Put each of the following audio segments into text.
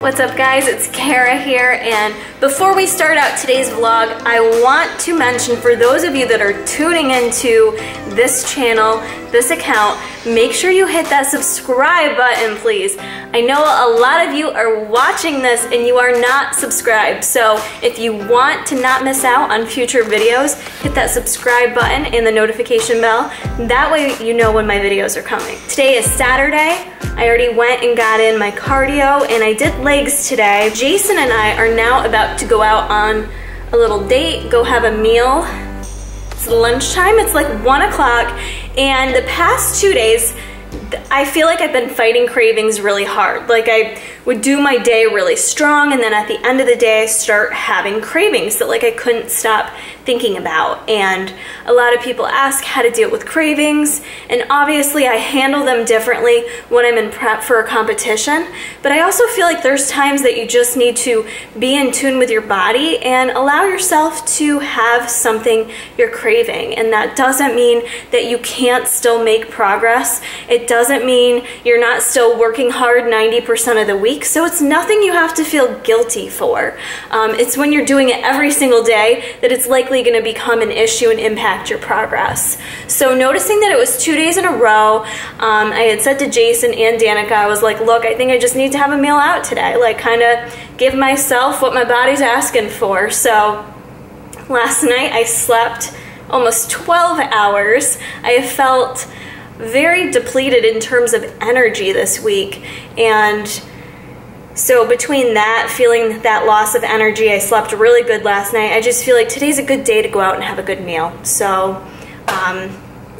What's up guys, it's Kara here, and before we start out today's vlog, I want to mention for those of you that are tuning into this channel, this account, make sure you hit that subscribe button please. I know a lot of you are watching this and you are not subscribed, so if you want to not miss out on future videos, hit that subscribe button and the notification bell. That way you know when my videos are coming. Today is Saturday. I already went and got in my cardio and I did legs today. Jason and I are now about to go out on a little date, go have a meal. It's lunchtime, it's like 1 o'clock, and the past 2 days, I feel like I've been fighting cravings really hard. Like I would do my day really strong and then at the end of the day I start having cravings that like I couldn't stop thinking about. And a lot of people ask how to deal with cravings, and obviously I handle them differently when I'm in prep for a competition, but I also feel like there's times that you just need to be in tune with your body and allow yourself to have something you're craving. And that doesn't mean that you can't still make progress. It doesn't mean you're not still working hard 90% of the week, so it's nothing you have to feel guilty for. It's when you're doing it every single day that it's likely going to become an issue and impact your progress. So noticing that it was 2 days in a row, I had said to Jason and Danica, I was like, look, I think I just need to have a meal out today, like kind of give myself what my body's asking for. So last night I slept almost 12 hours. I felt very depleted in terms of energy this week, and so between that, feeling that loss of energy, I slept really good last night. I just feel like today's a good day to go out and have a good meal. So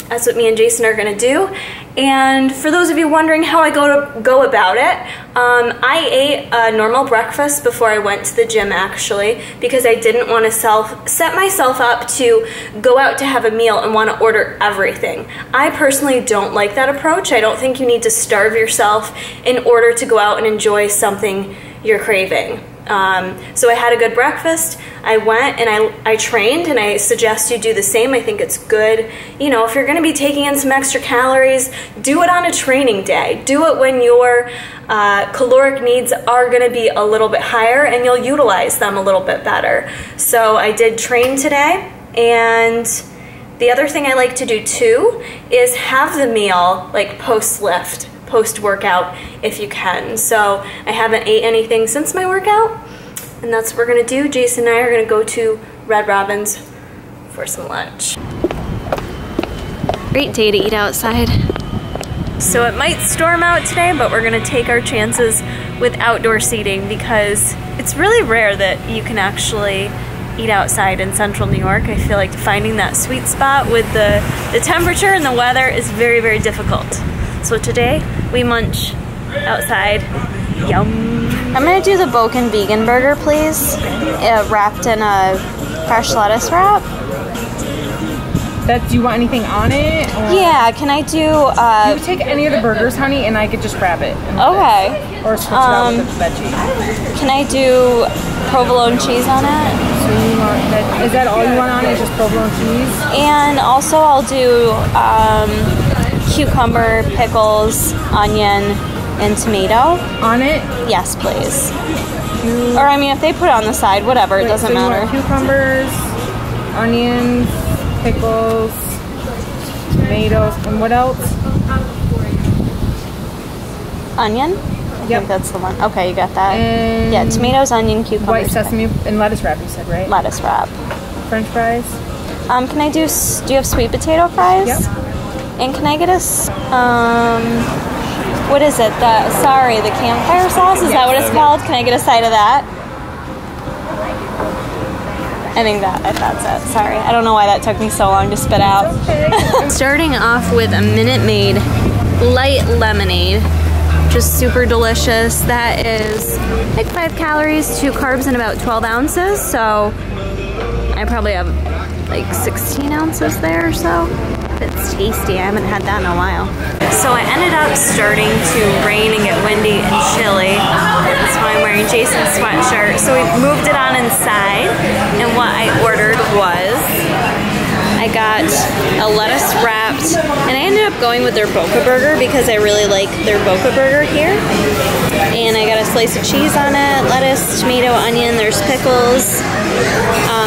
that's what me and Jason are gonna do. And for those of you wondering how I go about it, I ate a normal breakfast before I went to the gym actually, because I didn't want to set myself up to go out to have a meal and want to order everything. I personally don't like that approach. I don't think you need to starve yourself in order to go out and enjoy something you're craving. So I had a good breakfast, I went and I trained, and I suggest you do the same. I think it's good. You know, if you're going to be taking in some extra calories, do it on a training day. Do it when your caloric needs are going to be a little bit higher and you'll utilize them a little bit better. So I did train today, and the other thing I like to do too is have the meal like post-lift, post-workout if you can. So I haven't ate anything since my workout, and that's what we're gonna do. Jason and I are gonna go to Red Robin's for some lunch. Great day to eat outside. So it might storm out today, but we're gonna take our chances with outdoor seating because it's really rare that you can actually eat outside in central New York. I feel like finding that sweet spot with the temperature and the weather is very, very difficult. So today we munch outside. Yum. I'm gonna do the Boken vegan burger, please. Wrapped in a fresh lettuce wrap. Do you want anything on it? Or? Yeah, can I do... you take any of the burgers, honey, and I could just grab it. Okay. Or switch it out with the veggie. Can I do provolone cheese on it? So you want that? Is that all you want on it? Just provolone cheese? And also I'll do cucumber, pickles, onion, and tomato. On it? Yes, please. Or I mean, if they put it on the side, whatever, it doesn't matter. You want cucumbers, onions, pickles, tomatoes, and what else? Onion? I think that's the one. Okay, you got that. And yeah, tomatoes, onion, cucumbers. White sesame and lettuce wrap, you said, right? Lettuce wrap. French fries? Can I do you have sweet potato fries? Yep. And can I get a, what is it? The campfire sauce? Is that what it's called? Can I get a side of that? I think that's it. Sorry. I don't know why that took me so long to spit out. Okay. Starting off with a Minute Maid light lemonade. Just super delicious. That is like 5 calories, 2 carbs, and about 12 ounces. So I probably have like 16 ounces there or so. It's tasty. I haven't had that in a while. So it ended up starting to rain and get windy and chilly. That's why I'm wearing Jason's sweatshirt. So we moved it on inside, and what I ordered was I got got a lettuce wrapped, and I ended up going with their Boca Burger because I really like their Boca Burger here. And I got a slice of cheese on it, lettuce, tomato, onion, there's pickles.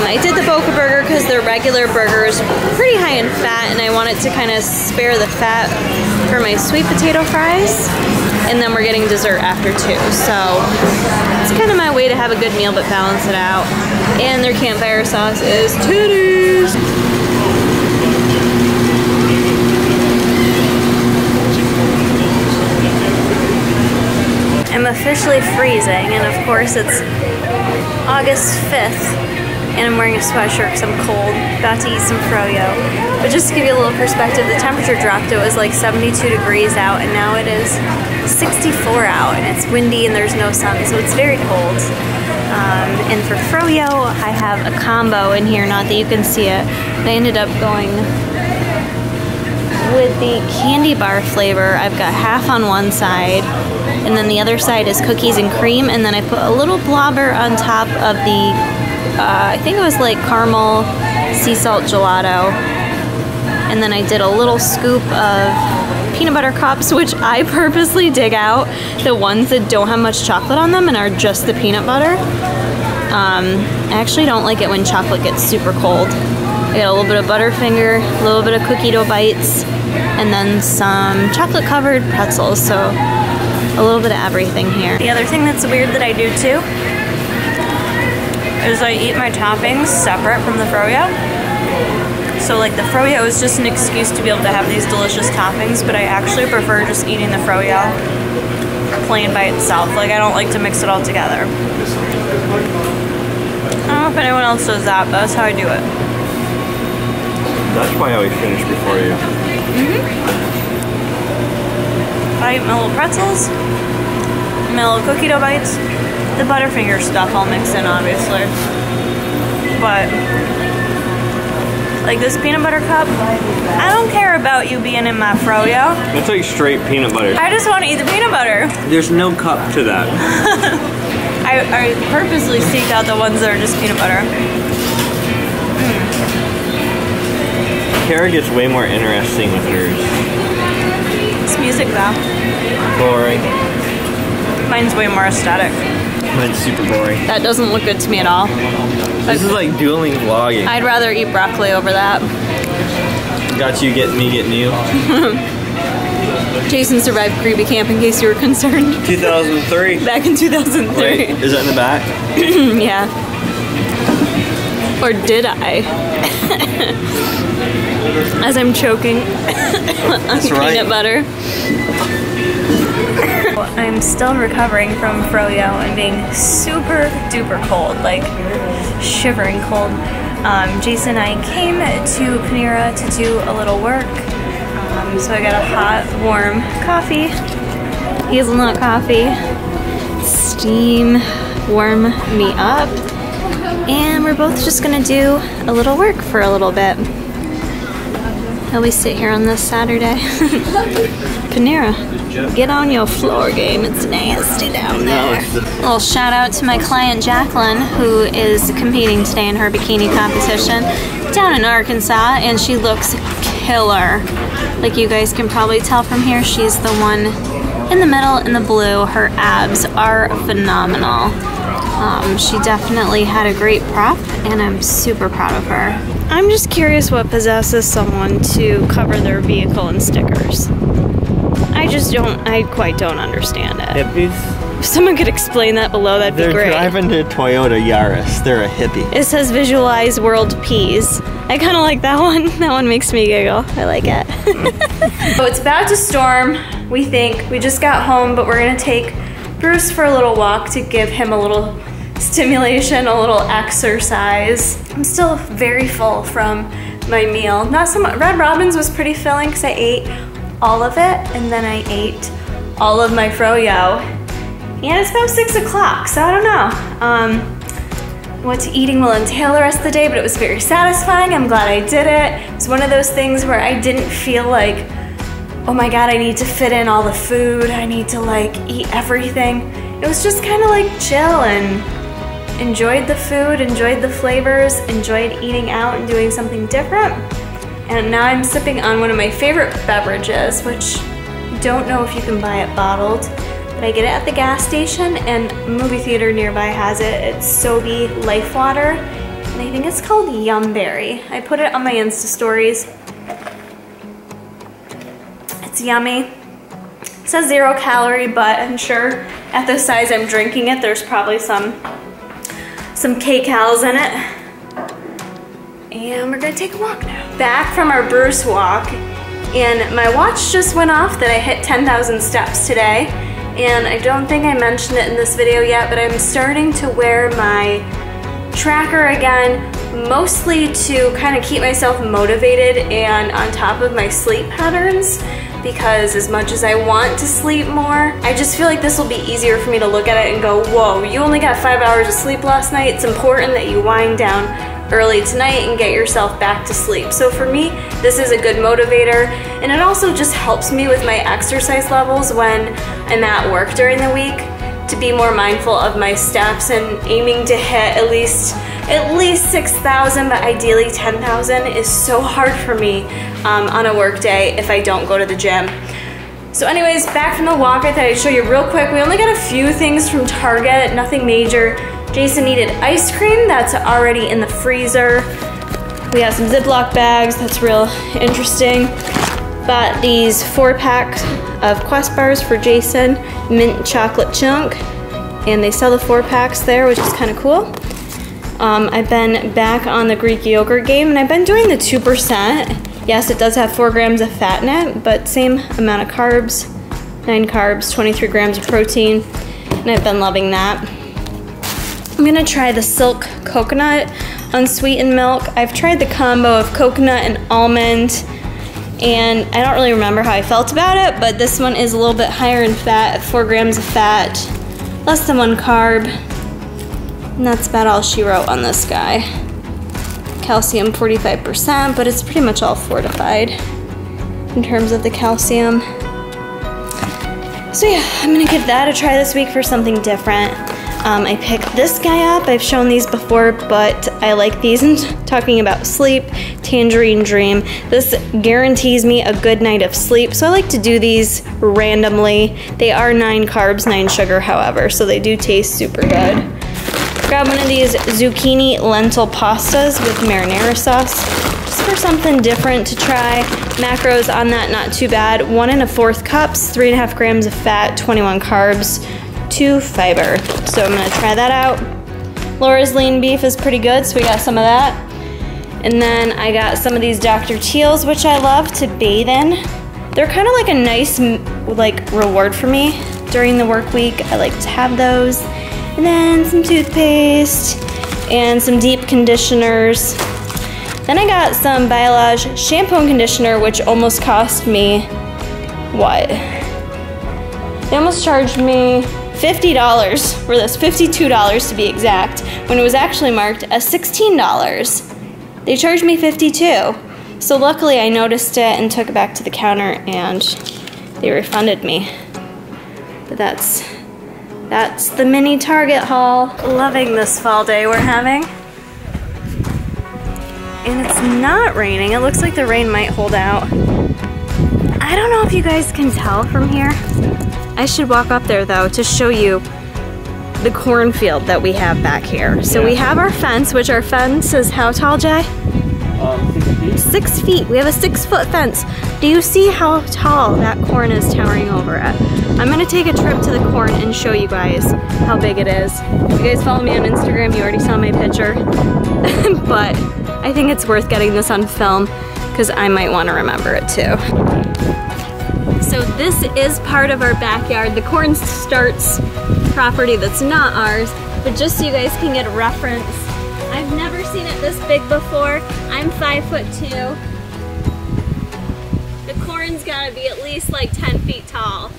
I did the Boca Burger because their regular burger is pretty high in fat, and I wanted to kind of spare the fat for my sweet potato fries. And then we're getting dessert after too, so it's kind of my way to have a good meal but balance it out. And their campfire sauce is titties! I'm officially freezing, and of course it's August 5th, and I'm wearing a sweatshirt because I'm cold, about to eat some froyo. But just to give you a little perspective, the temperature dropped. It was like 72 degrees out, and now it is 64 out, and it's windy and there's no sun, so it's very cold. And for froyo, I have a combo in here, not that you can see it. I ended up going with the candy bar flavor. I've got half on one side, and then the other side is cookies and cream, and then I put a little blobber on top of the I think it was like caramel sea salt gelato, and then I did a little scoop of peanut butter cups, which I purposely dig out the ones that don't have much chocolate on them and are just the peanut butter. I actually don't like it when chocolate gets super cold. I got a little bit of Butterfinger, a little bit of cookie dough bites, and then some chocolate covered pretzels, so a little bit of everything here. The other thing that's weird that I do too is I eat my toppings separate from the froyo. So like the froyo is just an excuse to be able to have these delicious toppings, but I actually prefer just eating the froyo plain by itself. Like I don't like to mix it all together. I don't know if anyone else does that, but that's how I do it. That's why I always finish before you. I eat my little pretzels, my little cookie dough bites, the Butterfinger stuff I'll mix in, obviously. But, like this peanut butter cup, I don't care about you being in my froyo. That's like straight peanut butter. I just want to eat the peanut butter. There's no cup to that. I purposely seek out the ones that are just peanut butter. Kara gets way more interesting with hers. It's music though. Boring. Mine's way more aesthetic. Mine's super boring. That doesn't look good to me at all. This is like dueling vlogging. I'd rather eat broccoli over that. Got you getting me getting you. Jason survived creepy camp, in case you were concerned. 2003. Back in 2003. Wait, is that in the back? Yeah. Or did I? As I'm choking on peanut butter. I'm still recovering from froyo and being super duper cold, like shivering cold. Jason and I came to Panera to do a little work. So I got a hot, warm coffee, hazelnut coffee, steam, warm me up, and we're both just gonna do a little work for a little bit. While we sit here on this Saturday. Panera, get on your floor game. It's nasty down there. A little shout out to my client Jacqueline, who is competing today in her bikini competition down in Arkansas, and she looks killer. Like you guys can probably tell from here, she's the one in the middle in the blue. Her abs are phenomenal. She definitely had a great prep, and I'm super proud of her. I'm just curious what possesses someone to cover their vehicle in stickers. I quite don't understand it. Hippies? If someone could explain that below, that'd be great. They're driving a Toyota Yaris. They're a hippie. It says visualize world peace. I kind of like that one. That one makes me giggle. I like it. So it's about to storm, we think. We just got home, but we're gonna take Bruce for a little walk to give him a little stimulation, a little exercise. I'm still very full from my meal. Not so much. Red Robin's was pretty filling because I ate all of it, and then I ate all of my froyo. And it's about 6 o'clock, so I don't know what eating will entail the rest of the day, but it was very satisfying. I'm glad I did it. It's one of those things where I didn't feel like, oh my God, I need to fit in all the food. I need to like eat everything. It was just kind of like chill and enjoyed the food, enjoyed the flavors, enjoyed eating out and doing something different. And now I'm sipping on one of my favorite beverages, which I don't know if you can buy it bottled, but I get it at the gas station, and a movie theater nearby has it. It's Sobe Life Water, and I think it's called Yum Berry. I put it on my Insta stories. It's yummy. It says 0 calorie, but I'm sure at the size I'm drinking it, there's probably some K-cals in it. And we're gonna take a walk now. Back from our Bruce walk, and my watch just went off that I hit 10,000 steps today. And I don't think I mentioned it in this video yet, but I'm starting to wear my tracker again, mostly to kind of keep myself motivated and on top of my sleep patterns, because as much as I want to sleep more, I just feel like this will be easier for me to look at it and go, whoa, you only got 5 hours of sleep last night. It's important that you wind down early tonight and get yourself back to sleep. So for me, this is a good motivator, and it also just helps me with my exercise levels when I'm at work during the week, to be more mindful of my steps and aiming to hit at least 6,000, but ideally 10,000 is so hard for me on a work day if I don't go to the gym. So anyways, back from the walk, I thought I'd show you real quick. We only got a few things from Target, nothing major. Jason needed ice cream, that's already in the freezer. We have some Ziploc bags, that's real interesting. Bought these 4-packs of Quest bars for Jason, mint chocolate chunk, and they sell the 4-packs there, which is kind of cool. I've been back on the Greek yogurt game, and I've been doing the 2%. Yes, it does have 4 grams of fat in it, but same amount of carbs, 9 carbs, 23 grams of protein, and I've been loving that. I'm gonna try the Silk Coconut Unsweetened Milk. I've tried the combo of coconut and almond, and I don't really remember how I felt about it, but this one is a little bit higher in fat, 4 grams of fat, less than 1 carb, and that's about all she wrote on this guy. Calcium 45%, but it's pretty much all fortified in terms of the calcium. So yeah, I'm gonna give that a try this week for something different. I picked this guy up. I've shown these before, but I like these. And talking about sleep, Tangerine Dream. This guarantees me a good night of sleep, so I like to do these randomly. They are 9 carbs, 9 sugar, however, so they do taste super good. Grab one of these zucchini lentil pastas with marinara sauce, just for something different to try. Macros on that, not too bad. 1 1/4 cups, 3.5 grams of fat, 21 carbs, 2 fiber. So I'm gonna try that out. Laura's lean beef is pretty good, so we got some of that. And then I got some of these Dr. Teal's, which I love to bathe in. They're kind of like a nice reward for me during the work week. I like to have those. And then some toothpaste and some deep conditioners. Then I got some Biolage shampoo and conditioner, which almost cost me, what? They almost charged me $50 for this, $52 to be exact, when it was actually marked as $16. They charged me $52. So luckily I noticed it and took it back to the counter and they refunded me. But that's the mini Target haul. Loving this fall day we're having. And it's not raining. It looks like the rain might hold out. I don't know if you guys can tell from here. I should walk up there though to show you the cornfield that we have back here. So we have our fence, which our fence is how tall, Jay? 6 feet. 6 feet. We have a 6-foot fence. Do you see how tall that corn is towering over it? I'm gonna take a trip to the corn and show you guys how big it is. If you guys follow me on Instagram, you already saw my picture. But I think it's worth getting this on film because I might want to remember it too. So this is part of our backyard. The corn starts property that's not ours, but just so you guys can get a reference, I've never seen it this big before. I'm 5'2". The corn's gotta be at least like 10 feet tall.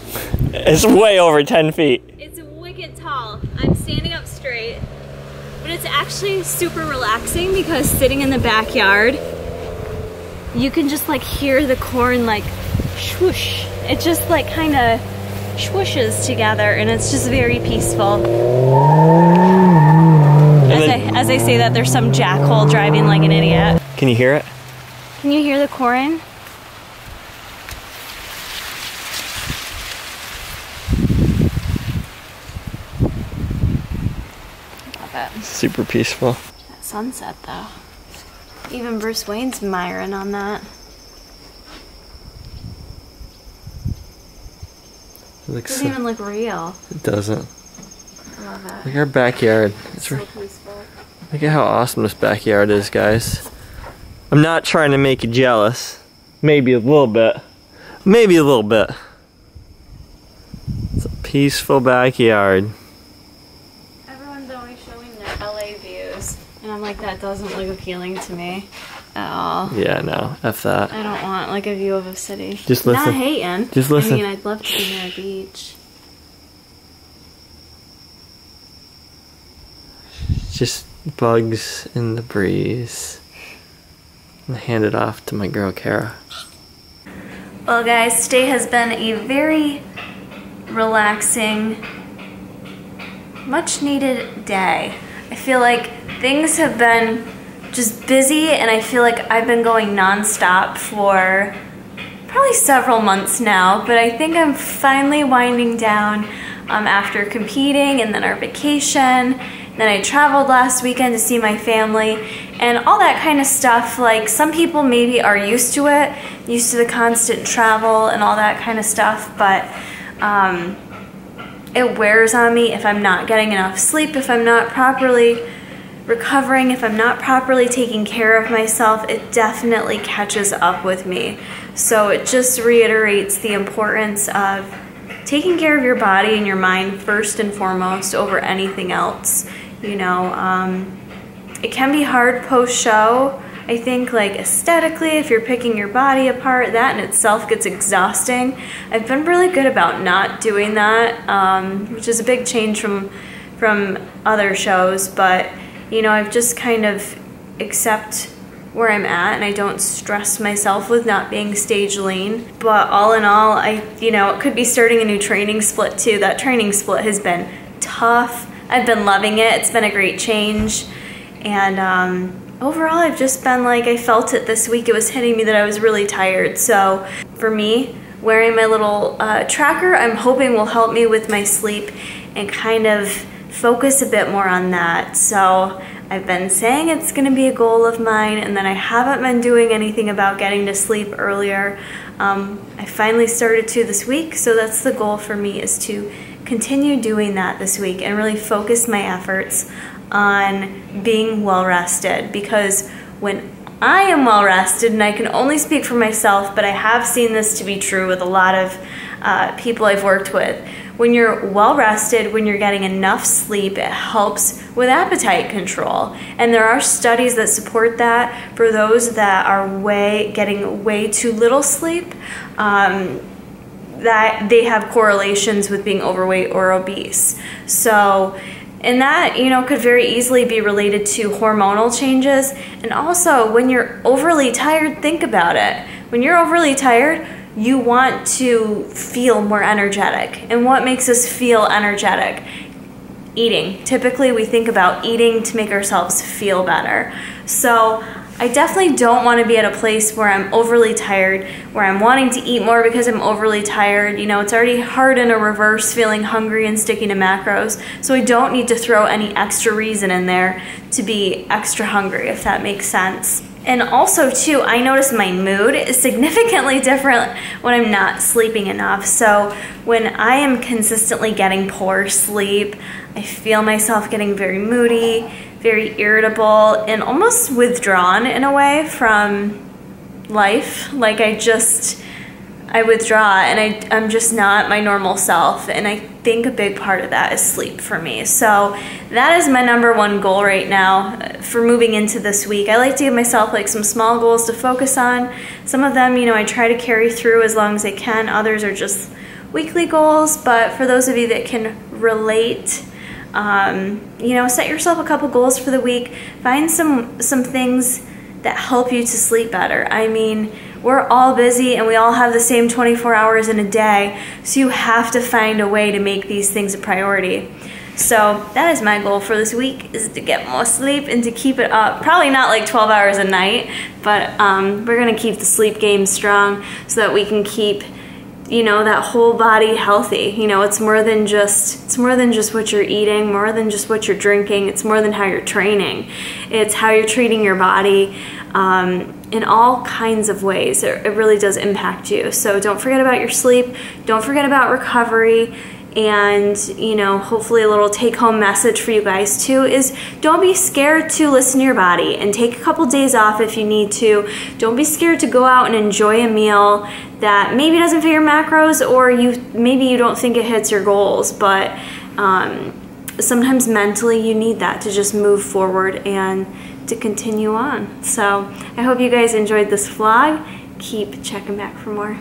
It's way over 10 feet. It's wicked tall. I'm standing up straight, but it's actually super relaxing because sitting in the backyard, you can just like hear the corn like swoosh. It just like kind of swooshes together and it's just very peaceful. As I say that, there's some jackhole driving like an idiot. Can you hear it? Can you hear the chlorine? Love it. Super peaceful. That sunset though. Even Bruce Wayne's admiring on that. It looks Doesn't even look real. It doesn't. I love it. Look at our backyard. It's so peaceful. Look at how awesome this backyard is, guys. I'm not trying to make you jealous. Maybe a little bit. Maybe a little bit. It's a peaceful backyard. Everyone's always showing their LA views. And I'm like, that doesn't look appealing to me at all. Yeah, no. F that. I don't want like a view of a city. Just listen. Not hating. Just listen. I mean, I'd love to be near a beach. Just bugs in the breeze. I'm gonna hand it off to my girl, Kara. Well guys, today has been a very relaxing, much needed day. I feel like things have been just busy and I feel like I've been going non-stop for probably several months now, but I think I'm finally winding down after competing and then our vacation. Then I traveled last weekend to see my family and all that kind of stuff. Like some people maybe are used to it, used to the constant travel and all that kind of stuff, but it wears on me if I'm not getting enough sleep, if I'm not properly recovering, if I'm not properly taking care of myself. It definitely catches up with me. So it just reiterates the importance of taking care of your body and your mind first and foremost over anything else. You know, it can be hard post-show. I think like aesthetically, if you're picking your body apart, that in itself gets exhausting. I've been really good about not doing that, which is a big change from other shows, but you know, I've just kind of accept where I'm at and I don't stress myself with not being stage lean. But all in all, you know, it could be starting a new training split too. That training split has been tough. I've been loving it. It's been a great change. And overall, I've just been like, I felt it this week. It was hitting me that I was really tired. So for me, wearing my little tracker, I'm hoping will help me with my sleep and kind of focus a bit more on that. So I've been saying it's gonna be a goal of mine, and then I haven't been doing anything about getting to sleep earlier. I finally started to this week, so that's the goal for me, is to continue doing that this week and really focus my efforts on being well rested, because when I am well rested, and I can only speak for myself, but I have seen this to be true with a lot of people I've worked with, when you're well rested, when you're getting enough sleep, it helps with appetite control. And there are studies that support that for those that are getting way too little sleep, that they have correlations with being overweight or obese. So, and that, you know, could very easily be related to hormonal changes. And also, when you're overly tired, think about it. When you're overly tired, you want to feel more energetic. And what makes us feel energetic? Eating. Typically, we think about eating to make ourselves feel better. So I definitely don't want to be at a place where I'm overly tired, where I'm wanting to eat more because I'm overly tired. You know, it's already hard in a reverse, feeling hungry and sticking to macros. So I don't need to throw any extra reason in there to be extra hungry, if that makes sense. And also too, I notice my mood is significantly different when I'm not sleeping enough. So when I am consistently getting poor sleep, I feel myself getting very moody, very irritable, and almost withdrawn in a way from life. Like I withdraw and I'm just not my normal self. And I think a big part of that is sleep for me. So that is my #1 goal right now for moving into this week. I like to give myself like some small goals to focus on. Some of them, you know, I try to carry through as long as I can. Others are just weekly goals. But for those of you that can relate, you know, set yourself a couple goals for the week. Find some things that help you to sleep better. I mean, we're all busy and we all have the same 24 hours in a day, so you have to find a way to make these things a priority. So that is my goal for this week, is to get more sleep and to keep it up. Probably not like 12 hours a night, but we're gonna keep the sleep game strong so that we can keep, you know, that whole body healthy. You know, it's more than just what you're eating, more than just what you're drinking. It's more than how you're training. It's how you're treating your body in all kinds of ways. It really does impact you. So don't forget about your sleep. Don't forget about recovery. And, you know, hopefully a little take-home message for you guys too is don't be scared to listen to your body and take a couple days off if you need to. Don't be scared to go out and enjoy a meal that maybe doesn't fit your macros, or maybe you don't think it hits your goals, but sometimes mentally you need that to just move forward and to continue on. So I hope you guys enjoyed this vlog. Keep checking back for more.